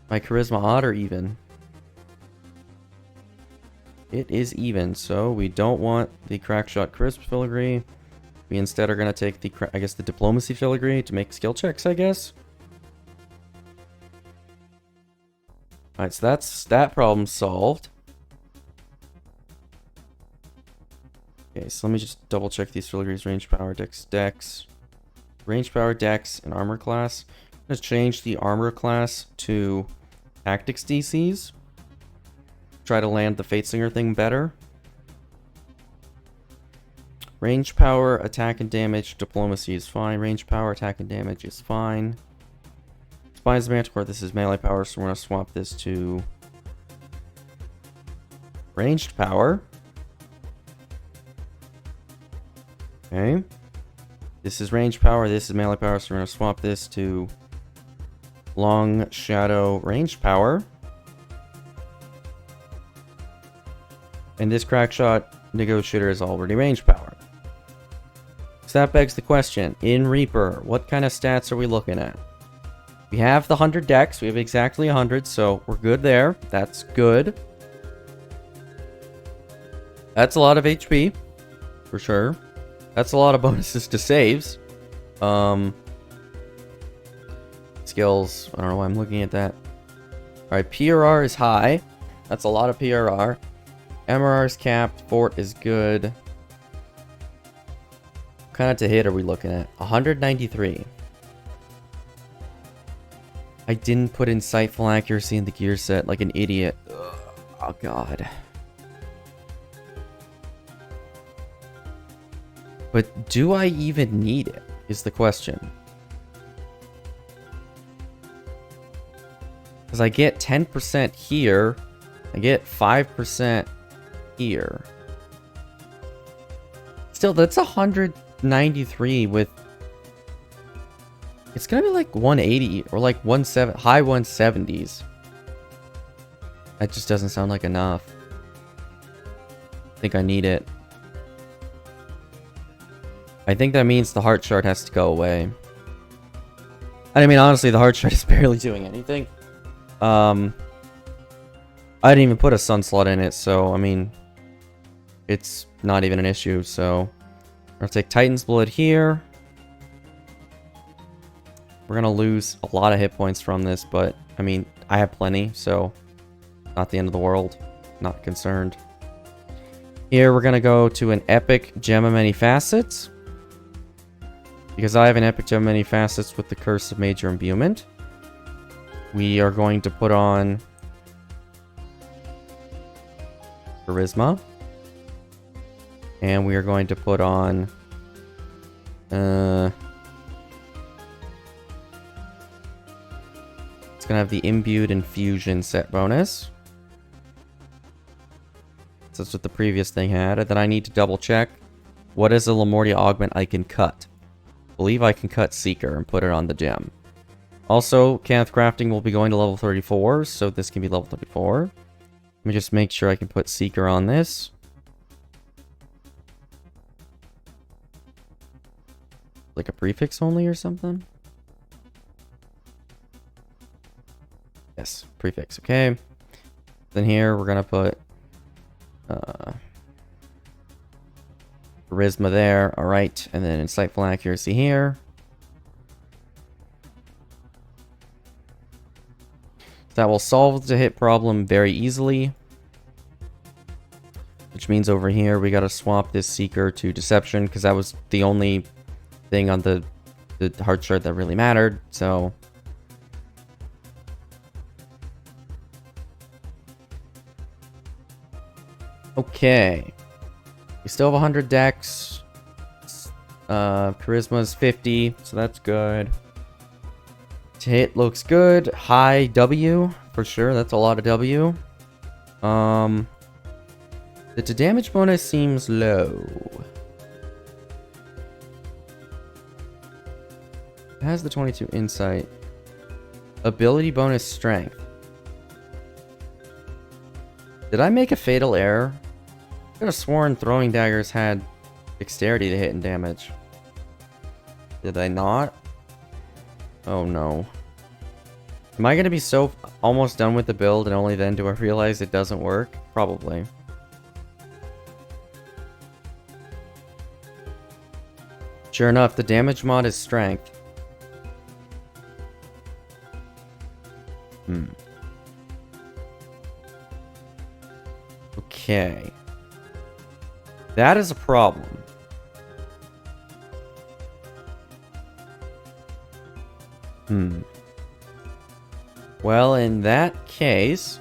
My charisma odd or even? It is even, so we don't want the Crackshot charisma filigree. We instead are going to take the, I guess, the diplomacy filigree to make skill checks, I guess. Alright, so that's that problem solved. Okay, so let me just double check these filigrees. Range power, dex. Range power, dex, and armor class. Let's change the armor class to tactics DCs. Try to land the Fatesinger thing better. Range power, attack and damage, diplomacy is fine. Range power, attack and damage is fine. Spine's Manticore, this is melee power, so we're going to swap this to ranged power. Okay. This is range power, this is melee power, so we're going to swap this to long shadow range power. And this crackshot negotiator is already range power. So that begs the question, in Reaper, what kind of stats are we looking at? We have the 100 dex, we have exactly 100, so we're good there. That's good. That's a lot of HP, for sure. That's a lot of bonuses to saves. Skills, I don't know why I'm looking at that. Alright, PRR is high. That's a lot of PRR. MRR is capped, Fort is good. What kind of to hit are we looking at? 193. I didn't put insightful accuracy in the gear set like an idiot. Ugh. Oh god. But do I even need it, is the question. Because I get 10% here. I get 5% here. Still, that's 193 with... It's gonna be like 180 or like high 170s. That just doesn't sound like enough. I think I need it. I think that means the heart shard has to go away. I mean, honestly, the heart shard is barely doing anything. I didn't even put a sun slot in it, so, I mean, it's not even an issue, so... We're gonna take Titan's Blood here. We're gonna lose a lot of hit points from this, but, I mean, I have plenty, so... Not the end of the world. Not concerned. Here, we're gonna go to an Epic Gem of Many Facets. Because I have an Epic Gem of Many Facets with the Curse of Major Imbuement. We are going to put on Charisma. And we are going to put on it's gonna have the Imbued Infusion set bonus. So that's what the previous thing had. And then I need to double check what is a Lamortia augment I can cut. I believe I can cut Seeker and put it on the gem. Also, Kenneth Crafting will be going to level 34, so this can be level 34. Let me just make sure I can put Seeker on this. Like a prefix only or something? Yes, prefix, okay. Then here, we're gonna put Charisma there, alright. And then Insightful Accuracy here. That will solve the hit problem very easily. Which means over here we gotta swap this Seeker to Deception, because that was the only thing on the heart shard that really mattered, so... Okay. We still have 100 dex. Charisma is 50, so that's good. To hit looks good. High W, for sure. That's a lot of W. The to damage bonus seems low. It has the 22 insight. Ability bonus strength. Did I make a fatal error? I could have sworn throwing daggers had dexterity to hit and damage. Did I not? Oh no. Am I going to be so almost done with the build and only then do I realize it doesn't work? Probably. Sure enough, the damage mod is strength. Okay. That is a problem. Well, in that case,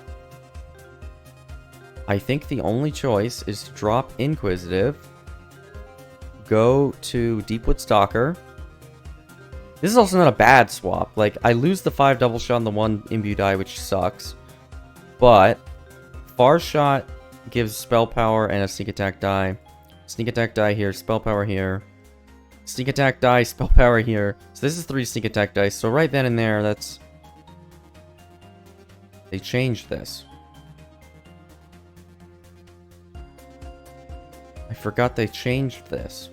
I think the only choice is to drop Inquisitive go to Deepwood Stalker. This is also not a bad swap. Like, I lose the 5 double shot and the 1 imbue die, which sucks. But Far Shot gives spell power and a sneak attack die. Sneak attack die here, spell power here. Sneak attack die, spell power here. So this is 3 sneak attack dice. So right then and there, that's... They changed this. I forgot they changed this.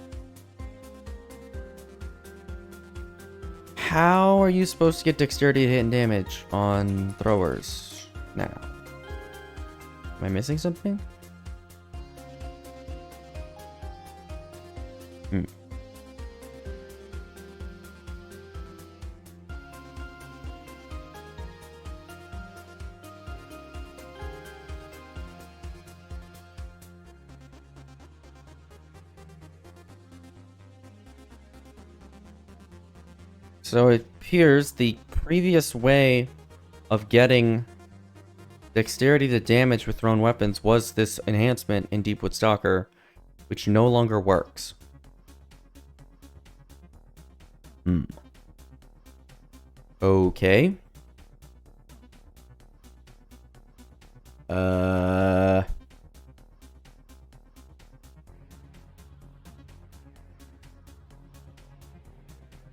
How are you supposed to get dexterity to hit and damage on throwers now? Am I missing something? So it appears the previous way of getting dexterity to damage with thrown weapons was this enhancement in Deepwood Stalker, which no longer works. Okay.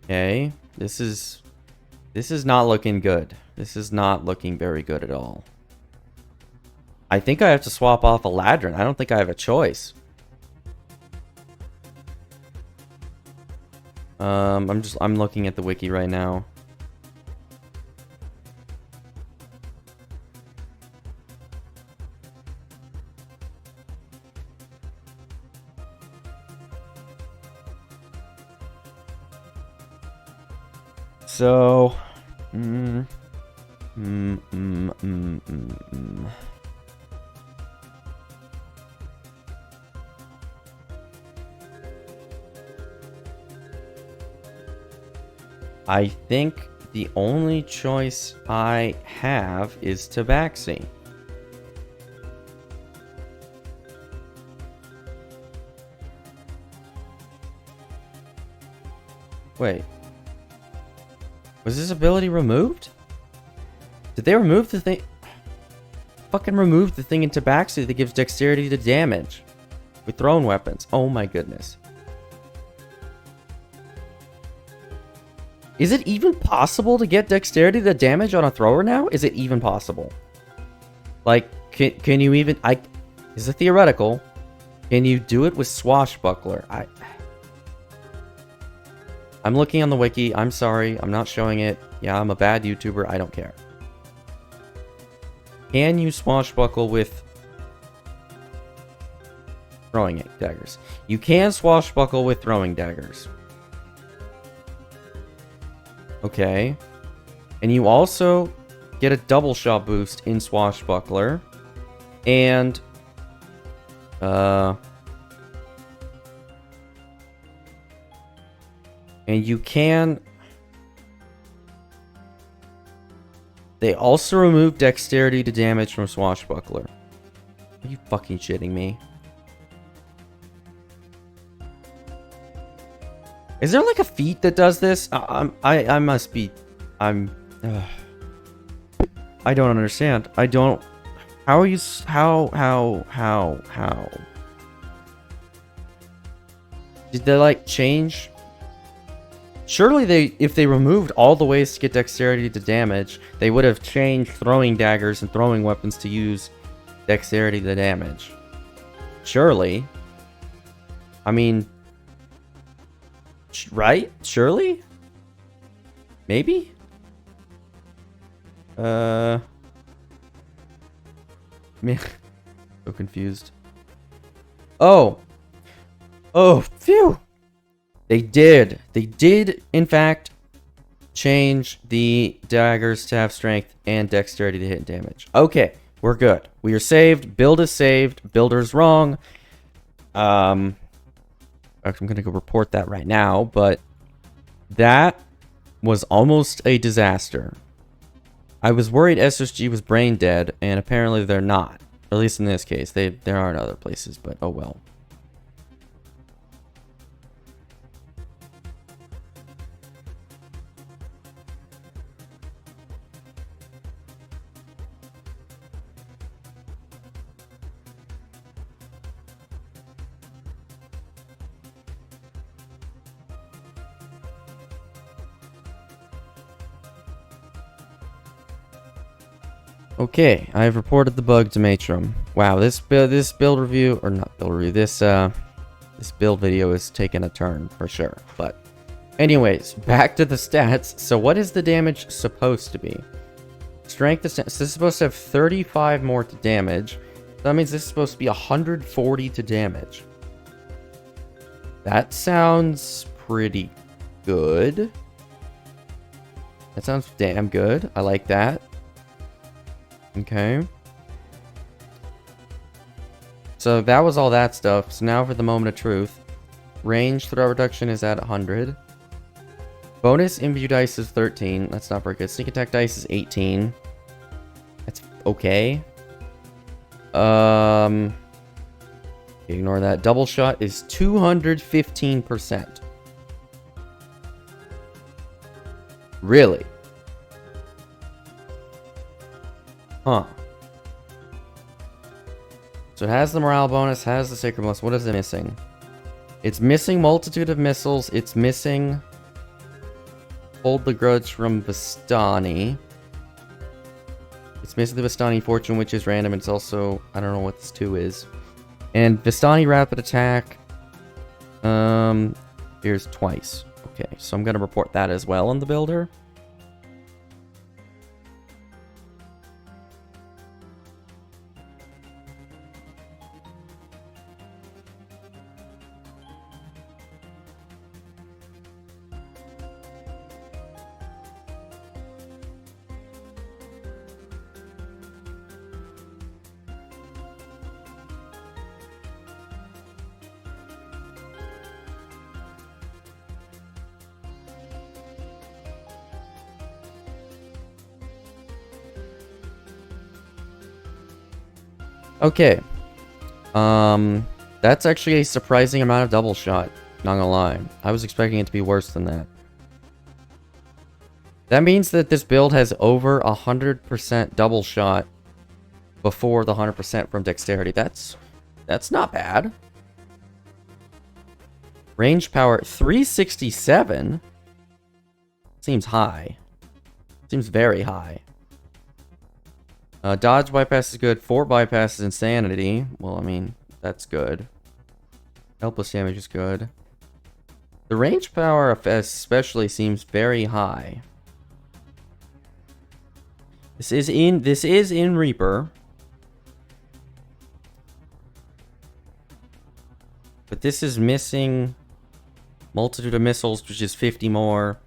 Okay. This is not looking good. This is not looking very good at all. I think I have to swap off Eladrin. I don't think I have a choice. I'm looking at the wiki right now. So, I think the only choice I have is Tabaxi. Wait. Was this ability removed? Did they remove the thing? Fucking removed the thing in Tabaxi that gives dexterity to damage with thrown weapons. Oh my goodness. Is it even possible to get dexterity to damage on a thrower now? Is it even possible? Like, can you even... Is it theoretical? Can you do it with Swashbuckler? I'm looking on the wiki. I'm sorry. I'm not showing it. Yeah, I'm a bad YouTuber. I don't care. Can you swashbuckle with throwing daggers? You can swashbuckle with throwing daggers. Okay. And you also get a double shot boost in Swashbuckler. And you can... They also remove dexterity to damage from Swashbuckler. Are you fucking shitting me? Is there like a feat that does this? I must be... I don't understand. I don't... How are you... How? Did they like change... Surely if they removed all the ways to get dexterity to damage, they would have changed throwing daggers and throwing weapons to use dexterity to damage. Surely. I mean... Right? Surely? Maybe? Man. So confused. Oh! Oh, phew! They did, in fact, change the daggers to have strength and dexterity to hit and damage. Okay, we're good. We are saved. Build is saved. Builder's wrong. I'm going to go report that right now, but that was almost a disaster. I was worried SSG was brain dead, and apparently they're not. At least in this case. There are in other places, but oh well. Okay, I have reported the bug to Matron. Wow, this build review, or not build review, this build video is taking a turn for sure. But anyways, back to the stats. So what is the damage supposed to be? Strength is, so this is supposed to have 35 more to damage. That means this is supposed to be 140 to damage. That sounds pretty good. That sounds damn good. I like that. Okay. So that was all that stuff. So now for the moment of truth. Range throw reduction is at 100. Bonus imbue dice is 13. That's not very good. Sneak attack dice is 18. That's okay. Ignore that. Double shot is 215%. Really? Huh. So it has the morale bonus, has the sacred bonus. What is it missing? It's missing multitude of missiles. It's missing hold the grudge from Vistani. It's missing the Vistani fortune, which is random. It's also, I don't know what this 2 is. And Vistani rapid attack. Here's twice. Okay, so I'm gonna report that as well on the builder. Okay. That's actually a surprising amount of double shot. Not gonna lie. I was expecting it to be worse than that. That means that this build has over 100% double shot before the 100% from dexterity. That's not bad. Range power 367? Seems high. Seems very high. Dodge bypass is good. Fort bypass is insanity. Well, I mean, that's good. Helpless damage is good. The range power especially seems very high. This is in Reaper. But this is missing multitude of missiles, which is 50 more.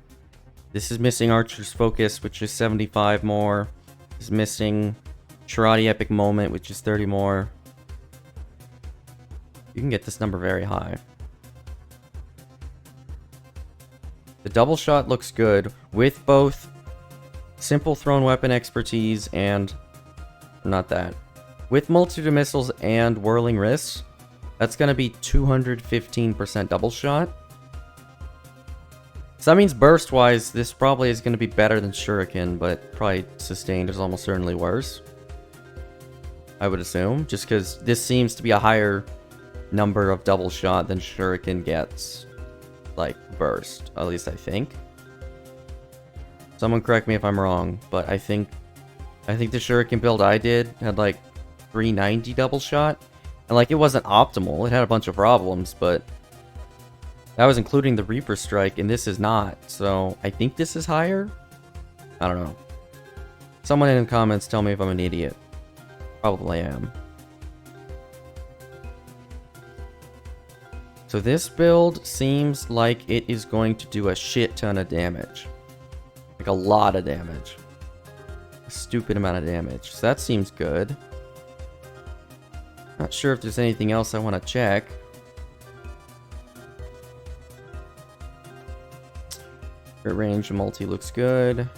This is missing Archer's Focus, which is 75 more. This is missing Sharati Epic Moment, which is 30 more. You can get this number very high. The double shot looks good with both simple thrown weapon expertise and not that. With multitude of missiles and whirling wrists, that's going to be 215% double shot. So that means burst-wise, this probably is going to be better than Shuriken, but probably sustained is almost certainly worse. I would assume, just because this seems to be a higher number of double shot than Shuriken gets, like, burst. At least I think. Someone correct me if I'm wrong, but I think the Shuriken build I did had, like, 390 double shot. And, like, it wasn't optimal. It had a bunch of problems, but that was including the Reaper Strike, and this is not. So, I think this is higher? I don't know. Someone in the comments tell me if I'm an idiot. Probably am. So this build seems like it is going to do a shit ton of damage. Like a lot of damage. A stupid amount of damage. So that seems good. Not sure if there's anything else I want to check. Range multi looks good.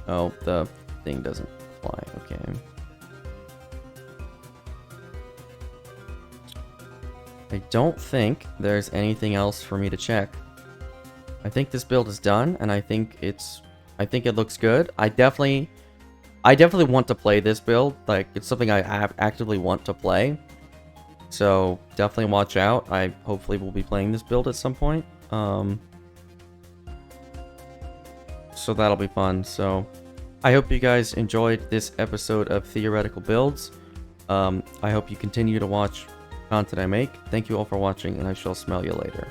Oh, the thing doesn't fly. Okay. I don't think there's anything else for me to check. I think this build is done, and I think it looks good. I definitely want to play this build. Like, it's something I actively want to play. So definitely watch out. I hopefully will be playing this build at some point. So that'll be fun. So I hope you guys enjoyed this episode of Theoretical Builds. I hope you continue to watch content I make. Thank you all for watching, and I shall smell you later.